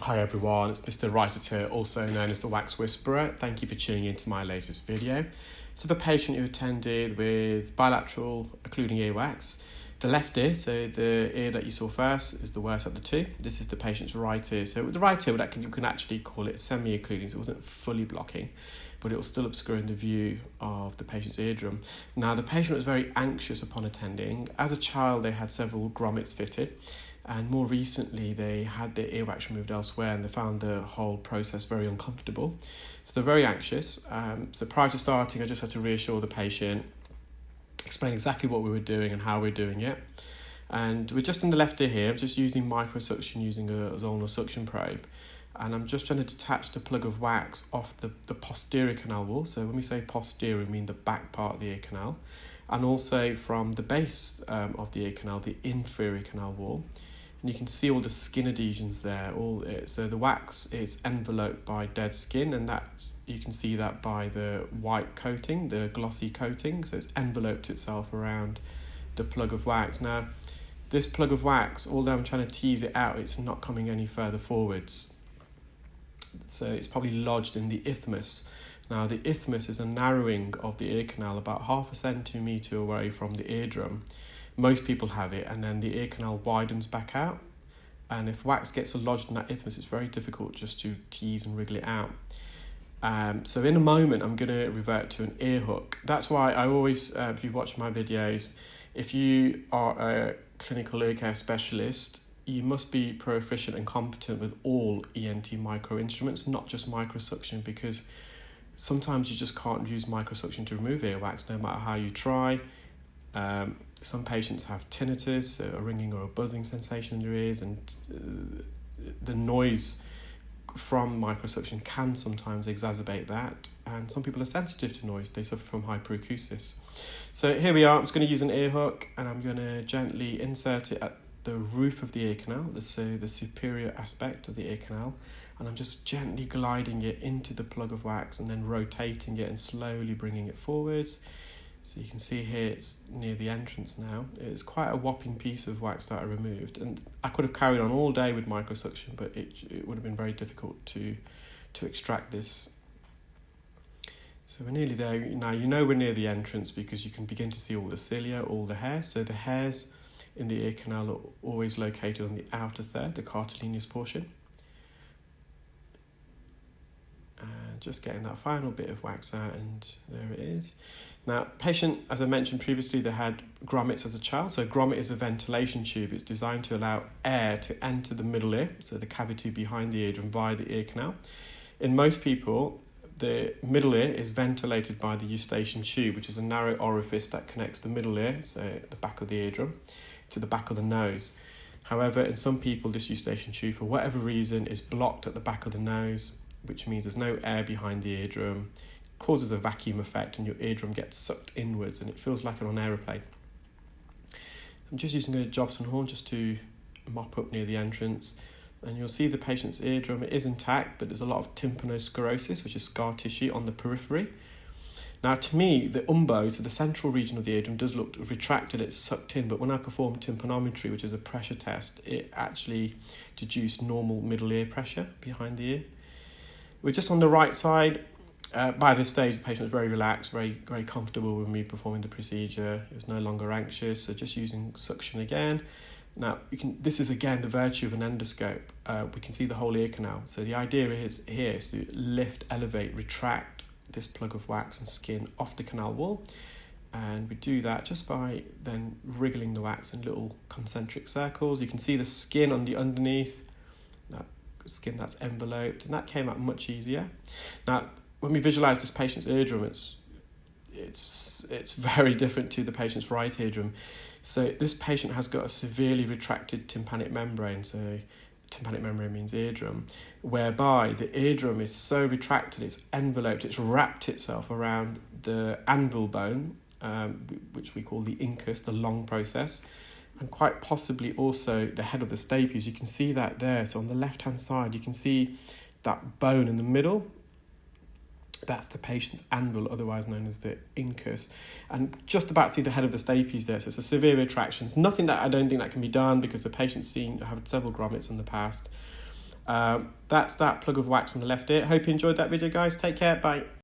Hi everyone, it's Mr Raithatha, also known as the Wax Whisperer. Thank you for tuning into my latest video. So the patient who attended with bilateral occluding earwax, the left ear, so the ear that you saw first, is the worst of the two. This is the patient's right ear. So with the right ear, you can actually call it semi-occluding, so it wasn't fully blocking, but it was still obscuring the view of the patient's eardrum. Now, the patient was very anxious upon attending. As a child, they had several grommets fitted, and more recently, they had their earwax removed elsewhere, and they found the whole process very uncomfortable. So they're very anxious. So prior to starting, I just had to reassure the patient, explain exactly what we were doing and how we're doing it. And we're just in the left ear here. I'm just using microsuction using a zonal suction probe. And I'm just trying to detach the plug of wax off the posterior canal wall. So when we say posterior, we mean the back part of the ear canal. And also from the base of the ear canal, the inferior canal wall. And you can see all the skin adhesions there. So the wax is enveloped by dead skin, and you can see that by the white coating, the glossy coating. So it's enveloped itself around the plug of wax. Now, this plug of wax, although I'm trying to tease it out, it's not coming any further forwards. So it's probably lodged in the isthmus. Now, the isthmus is a narrowing of the ear canal about 0.5 centimetre away from the eardrum. Most people have it, and then the ear canal widens back out. And if wax gets lodged in that isthmus, it's very difficult just to tease and wriggle it out. So in a moment, I'm going to revert to an ear hook. That's why I always, if you've watched my videos, if you are a clinical ear care specialist, you must be proficient and competent with all ENT micro instruments, not just microsuction, because sometimes you just can't use microsuction to remove earwax, no matter how you try. Some patients have tinnitus, so a ringing or a buzzing sensation in their ears, and the noise from microsuction can sometimes exacerbate that. And some people are sensitive to noise, they suffer from hyperacusis. So here we are, I'm just going to use an ear hook, and I'm going to gently insert it at the roof of the ear canal, so the superior aspect of the ear canal, and I'm just gently gliding it into the plug of wax and then rotating it and slowly bringing it forwards. So you can see here it's near the entrance now. It's quite a whopping piece of wax that I removed, and I could have carried on all day with microsuction, but it would have been very difficult to extract this. So we're nearly there. Now you know we're near the entrance because you can begin to see all the cilia, all the hair. So the hairs in the ear canal are always located on the outer third, the cartilaginous portion. And just getting that final bit of wax out, and there it is. Now, patient, as I mentioned previously, they had grommets as a child. So a grommet is a ventilation tube. It's designed to allow air to enter the middle ear, so the cavity behind the eardrum via the ear canal. In most people, the middle ear is ventilated by the eustachian tube, which is a narrow orifice that connects the middle ear, so the back of the eardrum, to the back of the nose. However, in some people, this eustachian tube, for whatever reason, is blocked at the back of the nose, which means there's no air behind the eardrum, causes a vacuum effect, and your eardrum gets sucked inwards, and it feels like on an aeroplane. I'm just using a Jobson horn just to mop up near the entrance, and you'll see the patient's eardrum. It is intact, but there's a lot of tympanosclerosis, which is scar tissue on the periphery. Now, to me, the umbo, so the central region of the eardrum, does look retracted, it's sucked in, but when I performed tympanometry, which is a pressure test, it actually deduced normal middle ear pressure behind the ear. We're just on the right side. By this stage, the patient was very relaxed, very, very comfortable with me performing the procedure. He was no longer anxious, so just using suction again. Now, this is again the virtue of an endoscope. We can see the whole ear canal. So the idea is here is to lift, elevate, retract this plug of wax and skin off the canal wall. And we do that just by then wriggling the wax in little concentric circles. You can see the skin on the underneath, that skin that's enveloped, and that came out much easier. Now, when we visualize this patient's eardrum, it's very different to the patient's right eardrum. So this patient has got a severely retracted tympanic membrane. So tympanic membrane means eardrum, whereby the eardrum is so retracted, it's enveloped, it's wrapped itself around the anvil bone, which we call the incus, the long process, and quite possibly also the head of the stapes. You can see that there. So on the left-hand side, you can see that bone in the middle. That's the patient's anvil, otherwise known as the incus. And just about see the head of the stapes there. So it's a severe retraction. It's nothing that I don't think that can be done because the patient's had several grommets in the past. That's that plug of wax on the left ear. Hope you enjoyed that video, guys. Take care. Bye.